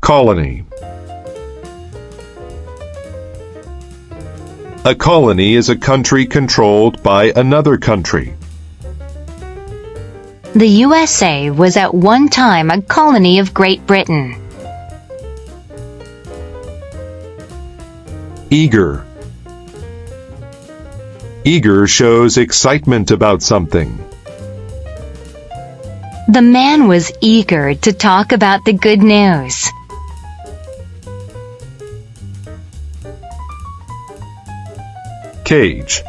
Colony. A colony is a country controlled by another country. The USA was at one time a colony of Great Britain. Eager. Eager shows excitement about something. The man was eager to talk about the good news. Cage.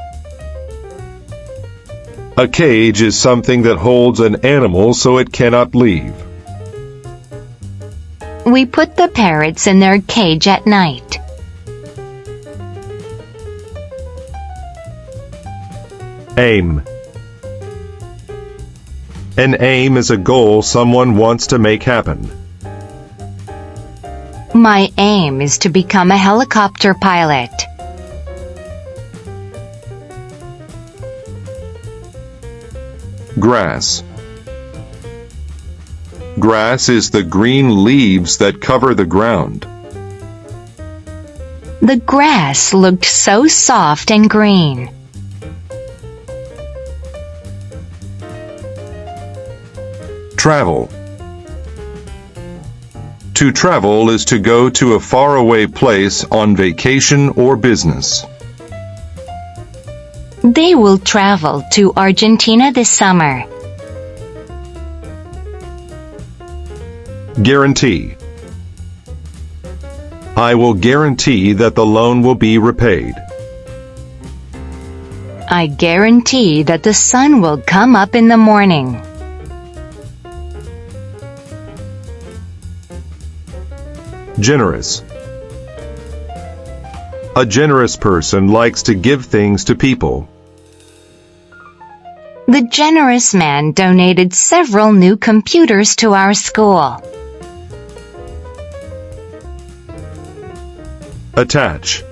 A cage is something that holds an animal so it cannot leave. We put the parrots in their cage at night. Aim. An aim is a goal someone wants to make happen. My aim is to become a helicopter pilot. Grass. Grass is the green leaves that cover the ground. The grass looked so soft and green. Travel. To travel is to go to a faraway place on vacation or business. They will travel to Argentina this summer. Guarantee. I will guarantee that the loan will be repaid. I guarantee that the sun will come up in the morning. Generous. A generous person likes to give things to people. The generous man donated several new computers to our school. Attach.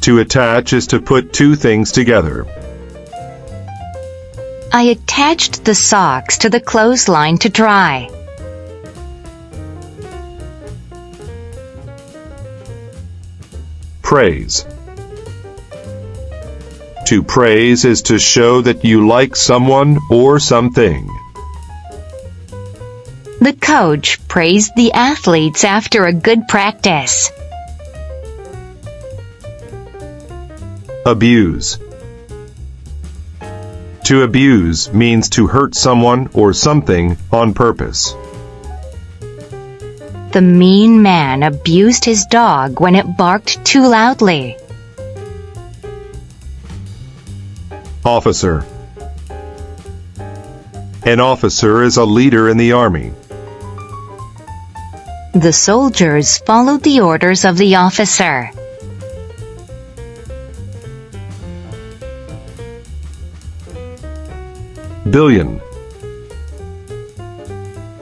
To attach is to put two things together. I attached the socks to the clothesline to dry. Praise. To praise is to show that you like someone or something. The coach praised the athletes after a good practice. Abuse. To abuse means to hurt someone or something on purpose. The mean man abused his dog when it barked too loudly. Officer. An officer is a leader in the army. The soldiers followed the orders of the officer. Billion.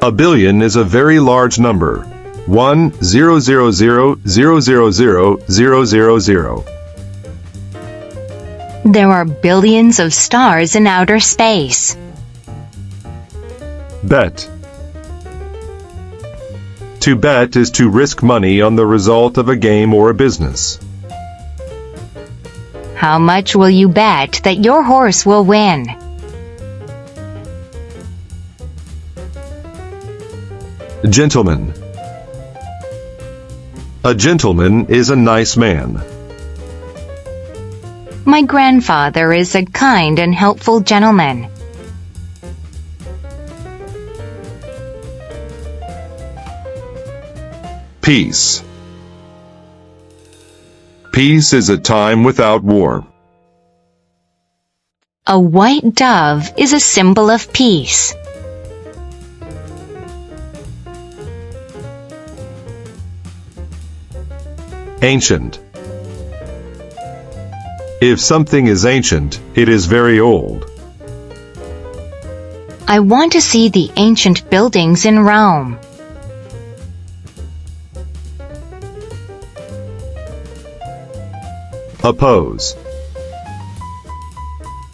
A billion is a very large number. 1,000,000,000,000. There are billions of stars in outer space. Bet. To bet is to risk money on the result of a game or a business. How much will you bet that your horse will win? Gentleman. A gentleman is a nice man. My grandfather is a kind and helpful gentleman. Peace. Peace is a time without war. A white dove is a symbol of peace. Ancient. If something is ancient, it is very old. I want to see the ancient buildings in Rome. Oppose.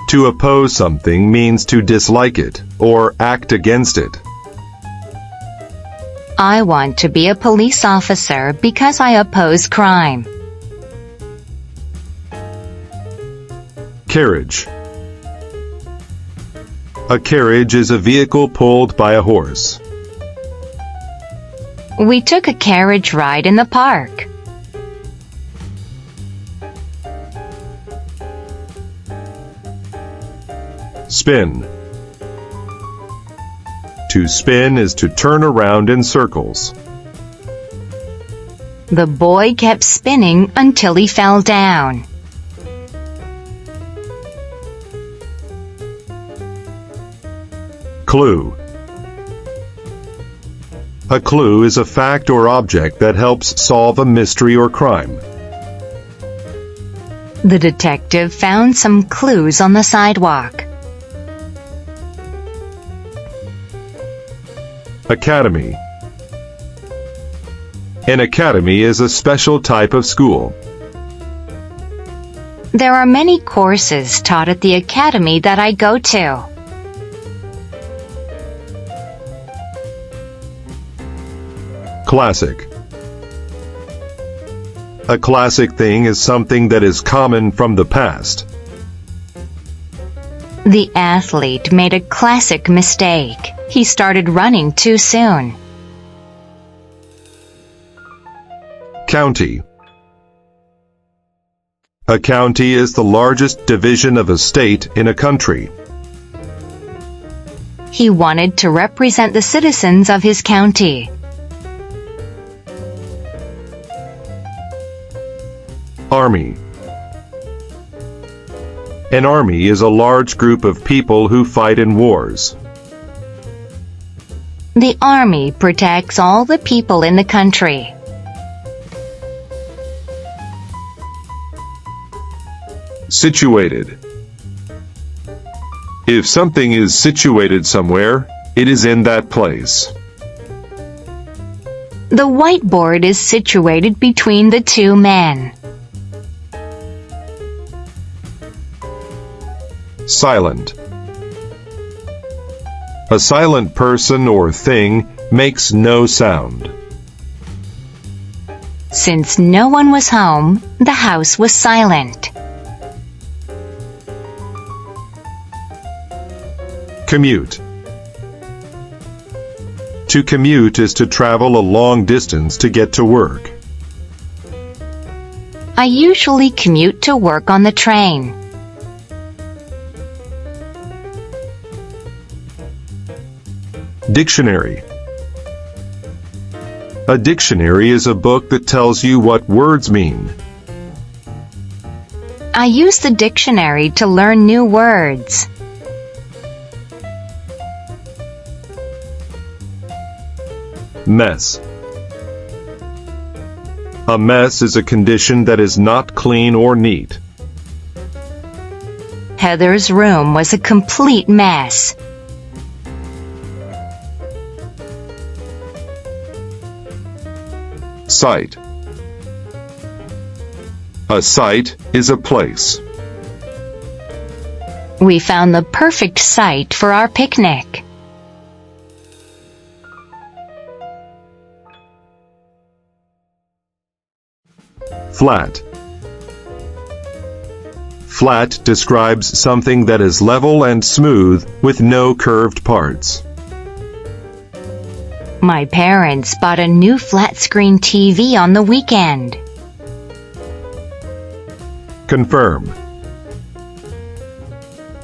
To oppose something means to dislike it or act against it. I want to be a police officer because I oppose crime. Carriage. A carriage is a vehicle pulled by a horse. We took a carriage ride in the park. Spin. To spin is to turn around in circles. The boy kept spinning until he fell down. Clue. A clue is a fact or object that helps solve a mystery or crime. The detective found some clues on the sidewalk. Academy. An academy is a special type of school. There are many courses taught at the academy that I go to. Classic. A classic thing is something that is common from the past. The athlete made a classic mistake. He started running too soon. County. A county is the largest division of a state in a country. He wanted to represent the citizens of his county. Army. An army is a large group of people who fight in wars. The army protects all the people in the country. Situated. If something is situated somewhere, it is in that place. The whiteboard is situated between the two men. Silent. A silent person or thing makes no sound. Since no one was home, the house was silent. Commute. To commute is to travel a long distance to get to work. I usually commute to work on the train. Dictionary. A dictionary is a book that tells you what words mean. I use the dictionary to learn new words. Mess. A mess is a condition that is not clean or neat. Heather's room was a complete mess. Site. A site is a place. We found the perfect site for our picnic. Flat. Flat describes something that is level and smooth with no curved parts. My parents bought a new flat-screen TV on the weekend. Confirm.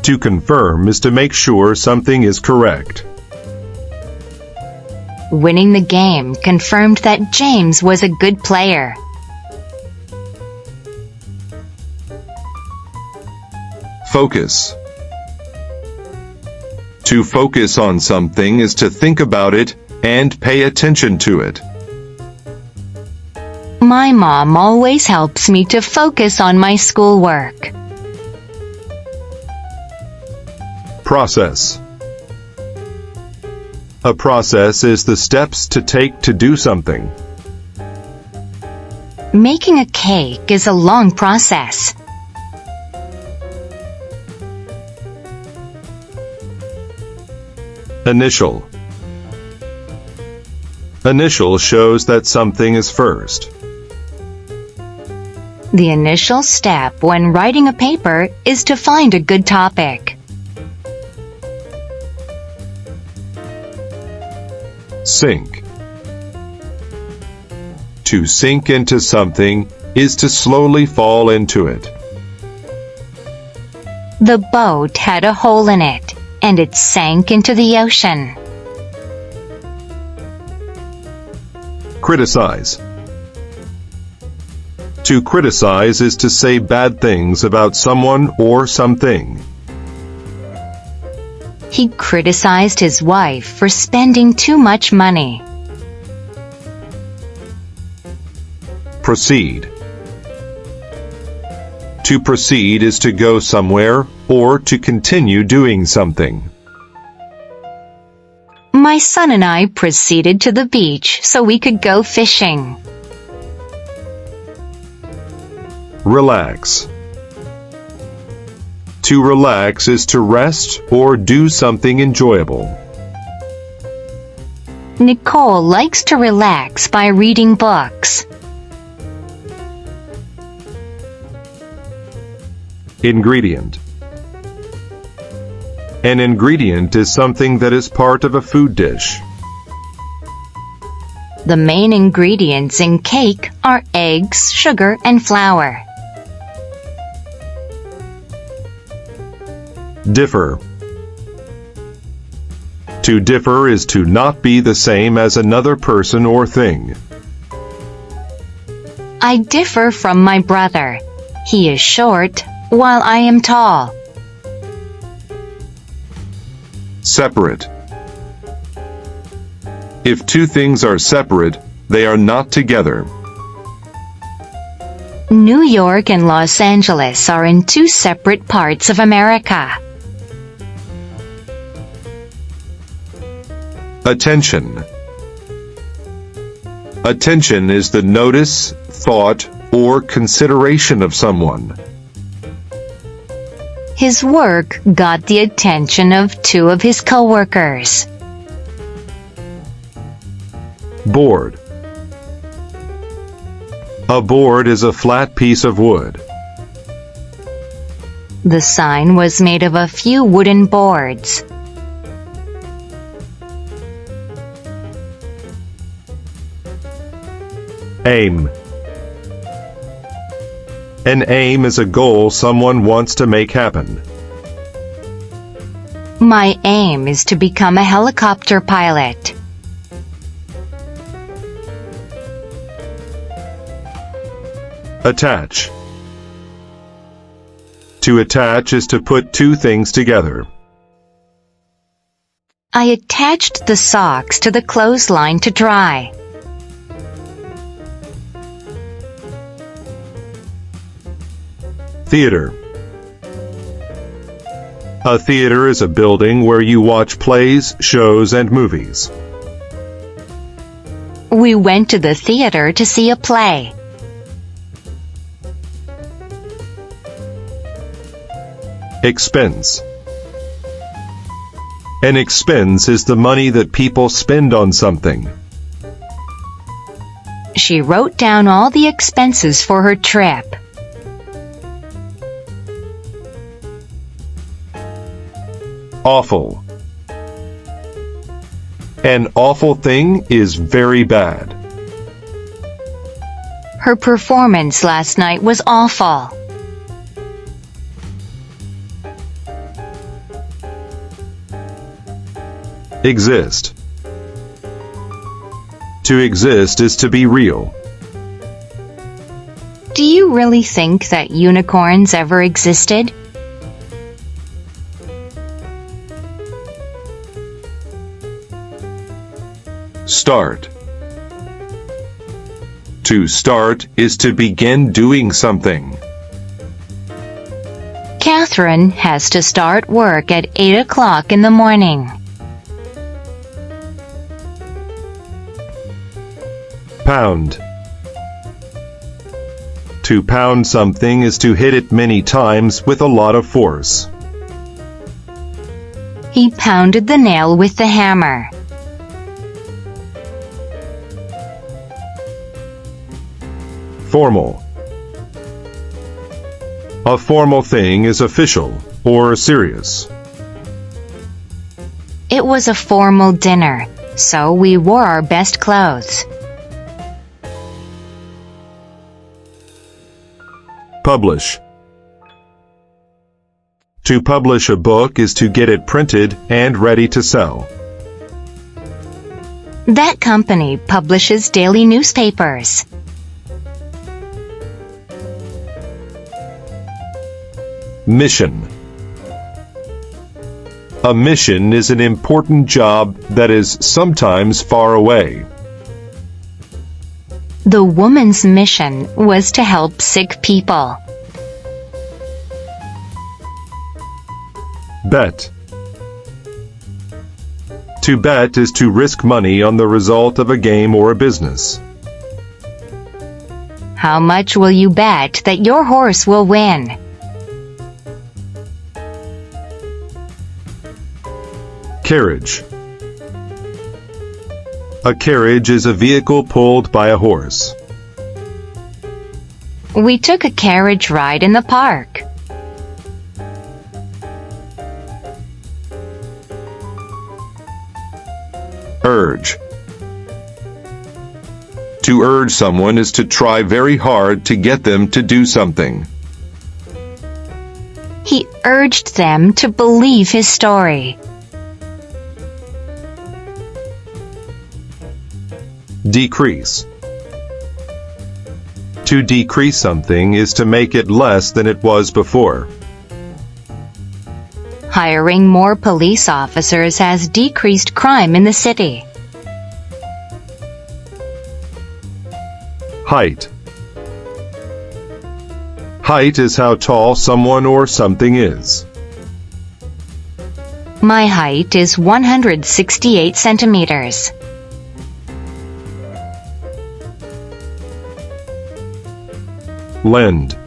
To confirm is to make sure something is correct. Winning the game confirmed that James was a good player. Focus. To focus on something is to think about it and pay attention to it. My mom always helps me to focus on my schoolwork. Process. A process is the steps to take to do something. Making a cake is a long process. Initial. Initial shows that something is first. The initial step when writing a paper is to find a good topic. Sink. To sink into something is to slowly fall into it. The boat had a hole in it, and it sank into the ocean. Criticize. To criticize is to say bad things about someone or something. He criticized his wife for spending too much money. Proceed. To proceed is to go somewhere or to continue doing something. My son and I proceeded to the beach so we could go fishing. Relax. To relax is to rest or do something enjoyable. Nicole likes to relax by reading books. Ingredient. An ingredient is something that is part of a food dish. The main ingredients in cake are eggs, sugar, and flour. Differ. To differ is to not be the same as another person or thing. I differ from my brother. He is short, while I am tall. Separate. If two things are separate, they are not together. New York and Los Angeles are in two separate parts of America. Attention. Attention is the notice, thought, or consideration of someone. His work got the attention of two of his coworkers. Board. A board is a flat piece of wood. The sign was made of a few wooden boards. Aim. An aim is a goal someone wants to make happen. My aim is to become a helicopter pilot. Attach. To attach is to put two things together. I attached the socks to the clothesline to dry. Theater. A theater is a building where you watch plays, shows, and movies. We went to the theater to see a play. Expense. An expense is the money that people spend on something. She wrote down all the expenses for her trip. Awful. An awful thing is very bad. Her performance last night was awful. Exist. To exist is to be real. Do you really think that unicorns ever existed? Start. To start is to begin doing something. Catherine has to start work at 8 o'clock in the morning. Pound. To pound something is to hit it many times with a lot of force. He pounded the nail with the hammer. Formal. A formal thing is official or serious. It was a formal dinner, so we wore our best clothes. Publish. To publish a book is to get it printed and ready to sell. That company publishes daily newspapers. Mission. A mission is an important job that is sometimes far away. The woman's mission was to help sick people. Bet. To bet is to risk money on the result of a game or a business. How much will you bet that your horse will win? Carriage. A carriage is a vehicle pulled by a horse. We took a carriage ride in the park. Urge. To urge someone is to try very hard to get them to do something. He urged them to believe his story. Decrease. To decrease something is to make it less than it was before. Hiring more police officers has decreased crime in the city. Height. Height is how tall someone or something is. My height is 168 centimeters. Lend.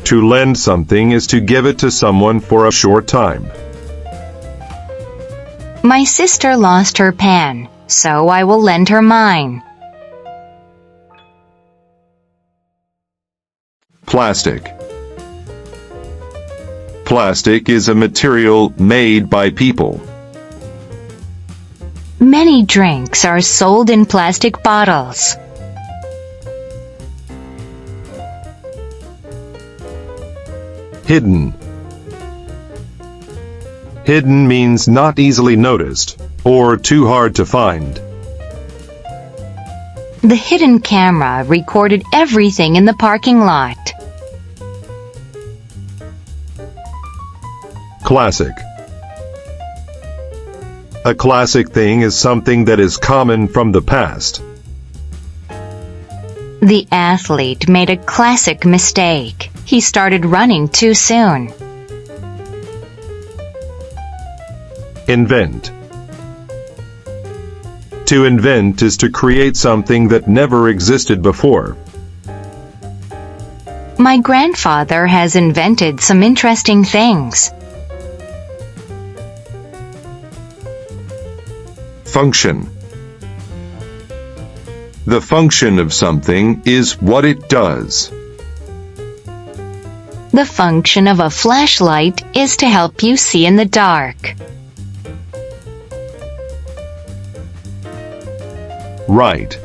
To lend something is to give it to someone for a short time. My sister lost her pen, so I will lend her mine. Plastic. Plastic is a material made by people. Many drinks are sold in plastic bottles. Hidden. Hidden means not easily noticed or too hard to find. The hidden camera recorded everything in the parking lot. Classic. A classic thing is something that is common from the past. The athlete made a classic mistake. He started running too soon. Invent. To invent is to create something that never existed before. My grandfather has invented some interesting things. Function. The function of something is what it does. The function of a flashlight is to help you see in the dark. Write.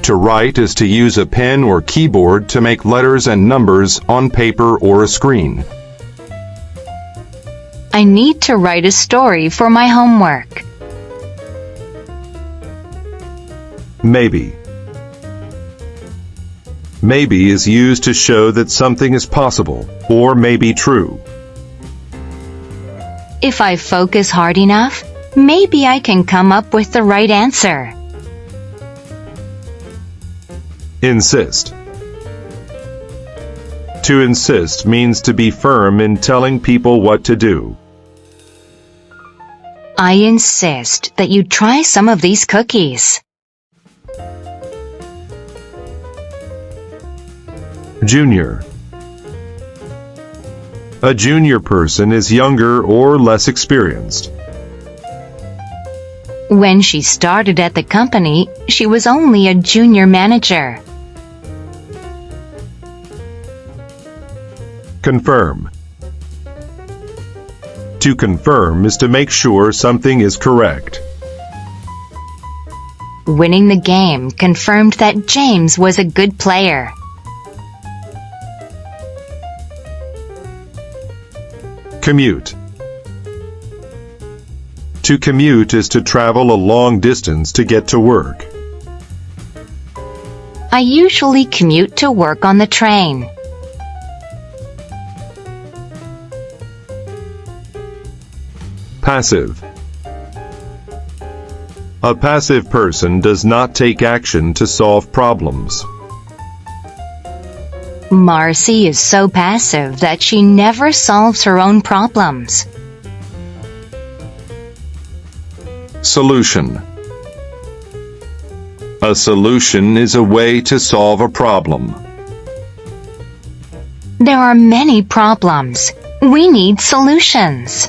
To write is to use a pen or keyboard to make letters and numbers on paper or a screen. I need to write a story for my homework. Maybe. Maybe is used to show that something is possible or may be true. If I focus hard enough, maybe I can come up with the right answer. Insist. To insist means to be firm in telling people what to do. I insist that you try some of these cookies. Junior. A junior person is younger or less experienced. When she started at the company, she was only a junior manager. Confirm. To confirm is to make sure something is correct. Winning the game confirmed that James was a good player. Commute. To commute is to travel a long distance to get to work. I usually commute to work on the train. Passive. A passive person does not take action to solve problems. Marcy is so passive that she never solves her own problems. Solution. A solution is a way to solve a problem. There are many problems. We need solutions.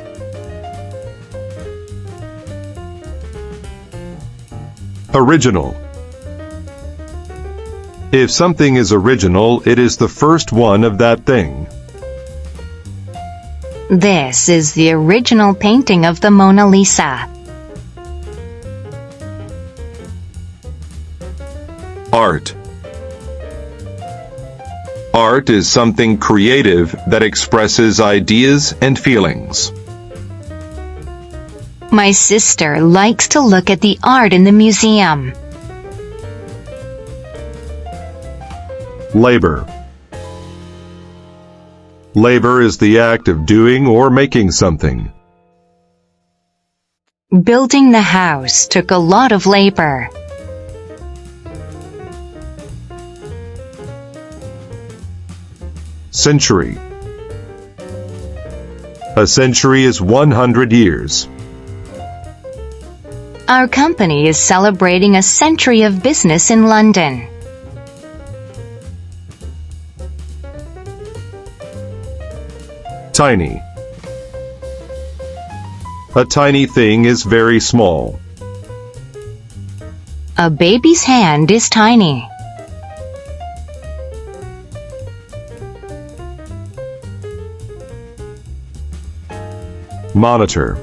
Original. If something is original, it is the first one of that thing. This is the original painting of the Mona Lisa. Art. Art is something creative that expresses ideas and feelings. My sister likes to look at the art in the museum. Labor. Labor is the act of doing or making something. Building the house took a lot of labor. Century. A century is 100 years. Our company is celebrating a century of business in London. Tiny. A tiny thing is very small. A baby's hand is tiny. Monitor.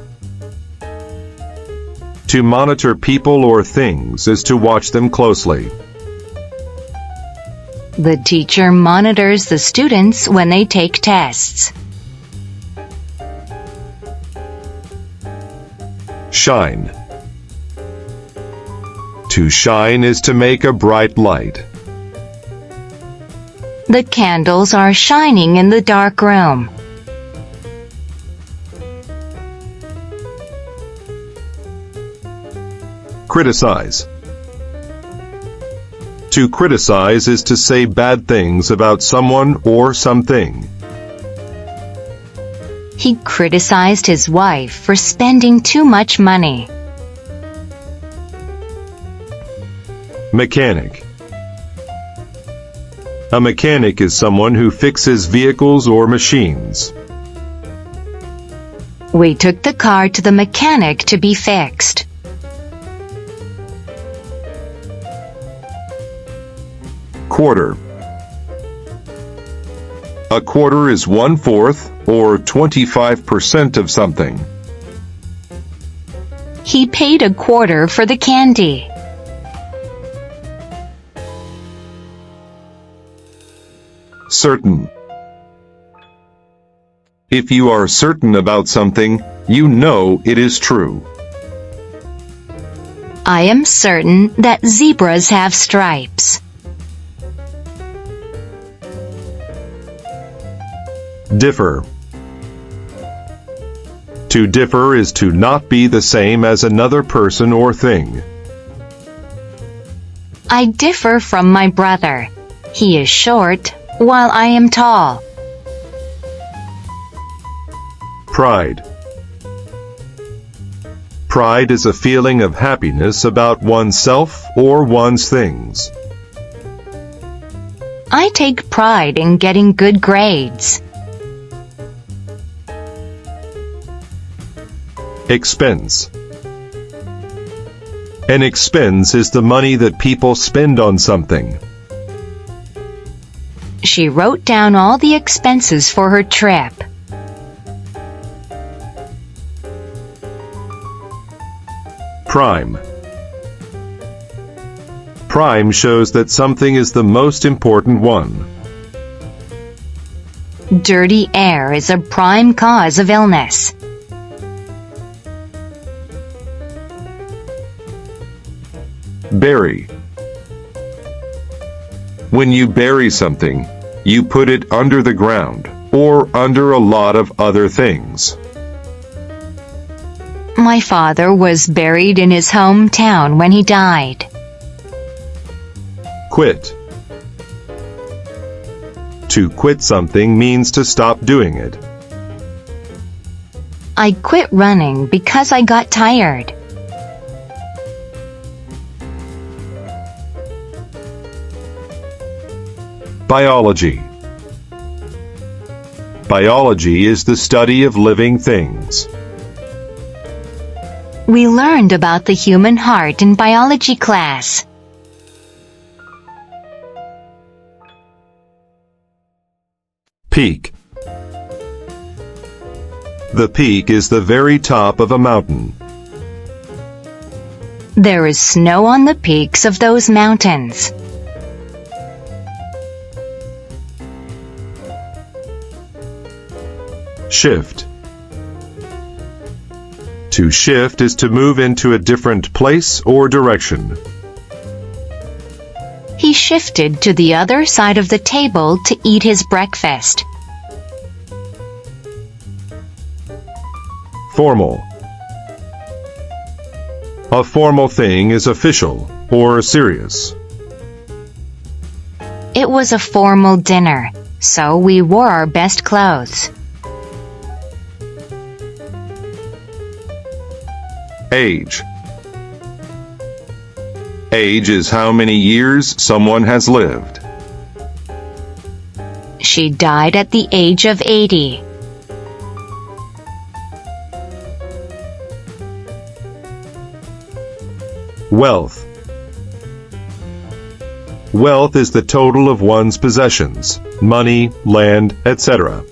To monitor people or things is to watch them closely. The teacher monitors the students when they take tests. Shine. To shine is to make a bright light. The candles are shining in the dark room. Criticize. To criticize is to say bad things about someone or something. He criticized his wife for spending too much money. Mechanic. A mechanic is someone who fixes vehicles or machines. We took the car to the mechanic to be fixed. Quarter. A quarter is 1/4 or 25% of something. He paid a quarter for the candy. Certain. If you are certain about something, you know it is true. I am certain that zebras have stripes. Differ. To differ is to not be the same as another person or thing. I differ from my brother. He is short, while I am tall. Pride. Pride is a feeling of happiness about oneself or one's things. I take pride in getting good grades. Expense. An expense is the money that people spend on something. She wrote down all the expenses for her trip. Prime. Prime shows that something is the most important one. Dirty air is a prime cause of illness. Bury. When you bury something, you put it under the ground or under a lot of other things. My father was buried in his hometown when he died. Quit. To quit something means to stop doing it. I quit running because I got tired. Biology. Biology is the study of living things. We learned about the human heart in biology class. Peak. The peak is the very top of a mountain. There is snow on the peaks of those mountains. Shift. To shift is to move into a different place or direction. He shifted to the other side of the table to eat his breakfast. Formal. A formal thing is official or serious. It was a formal dinner, so we wore our best clothes. Age. Age is how many years someone has lived. She died at the age of 80. Wealth. Wealth is the total of one's possessions, money, land, etc.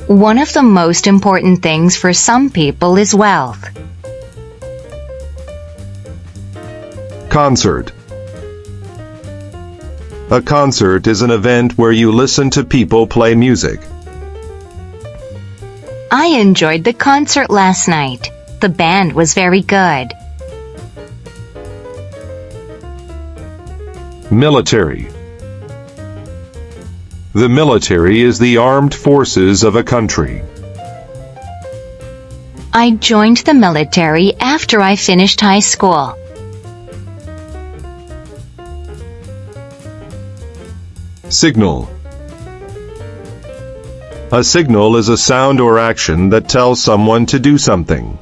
One of the most important things for some people is wealth. Concert. A concert is an event where you listen to people play music. I enjoyed the concert last night. The band was very good. Military. The military is the armed forces of a country. I joined the military after I finished high school. Signal. A signal is a sound or action that tells someone to do something.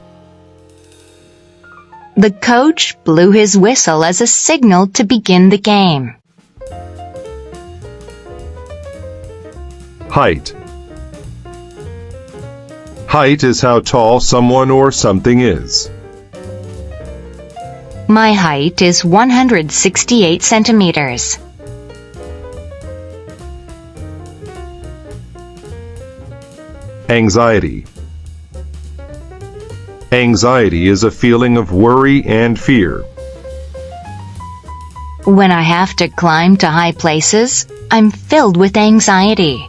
The coach blew his whistle as a signal to begin the game. Height. Height is how tall someone or something is. My height is 168 centimeters. Anxiety. Anxiety is a feeling of worry and fear. When I have to climb to high places, I'm filled with anxiety.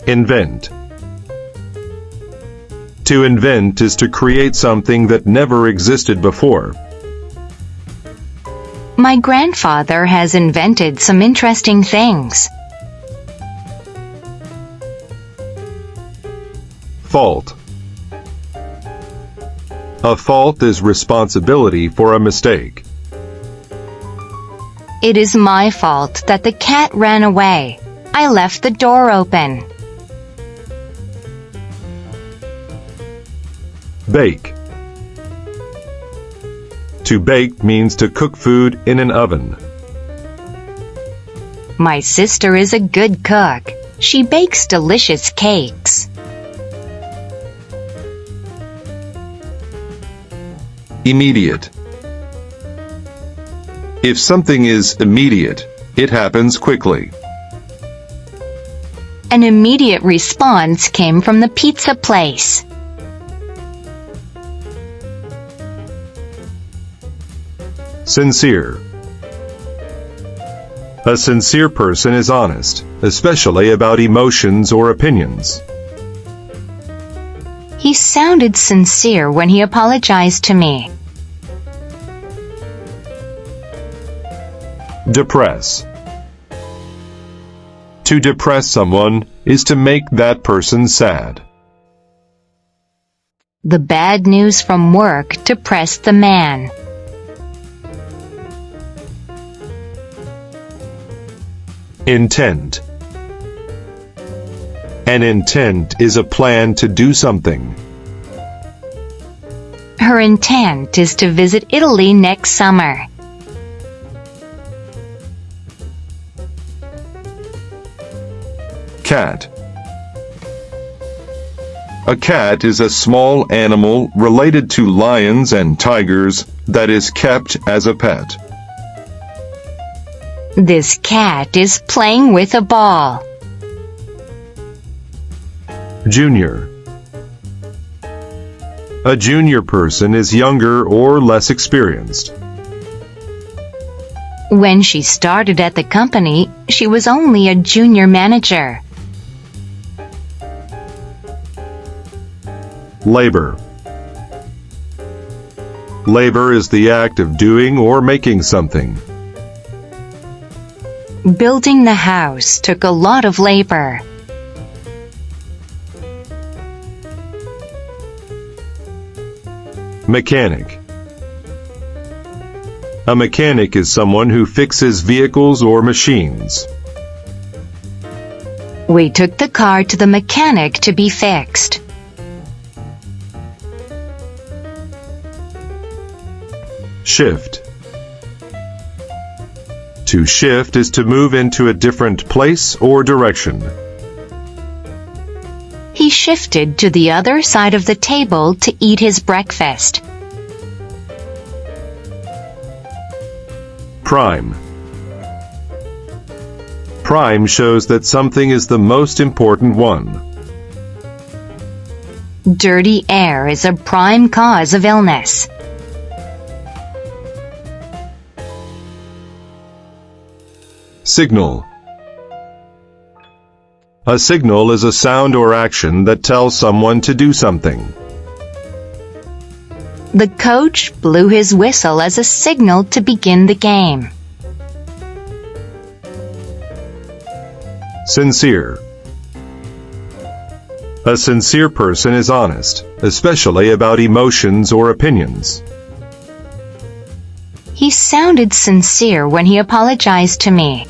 Invent. To invent is to create something that never existed before. My grandfather has invented some interesting things. Fault. A fault is responsibility for a mistake. It is my fault that the cat ran away. I left the door open. Bake. To bake means to cook food in an oven. My sister is a good cook. She bakes delicious cakes. Immediate. If something is immediate, it happens quickly. An immediate response came from the pizza place. Sincere. A sincere person is honest, especially about emotions or opinions. He sounded sincere when he apologized to me. Depress. To depress someone is to make that person sad. The bad news from work depressed the man. Intent. An intent is a plan to do something. Her intent is to visit Italy next summer. Cat. A cat is a small animal related to lions and tigers that is kept as a pet. This cat is playing with a ball. Junior. A junior person is younger or less experienced. When she started at the company, she was only a junior manager. Labor. Labor is the act of doing or making something. Building the house took a lot of labor. Mechanic. A mechanic is someone who fixes vehicles or machines. We took the car to the mechanic to be fixed. Shift. To shift is to move into a different place or direction. He shifted to the other side of the table to eat his breakfast. Prime. Prime shows that something is the most important one. Dirty air is a prime cause of illness. Signal. A signal is a sound or action that tells someone to do something. The coach blew his whistle as a signal to begin the game. Sincere. A sincere person is honest, especially about emotions or opinions. He sounded sincere when he apologized to me.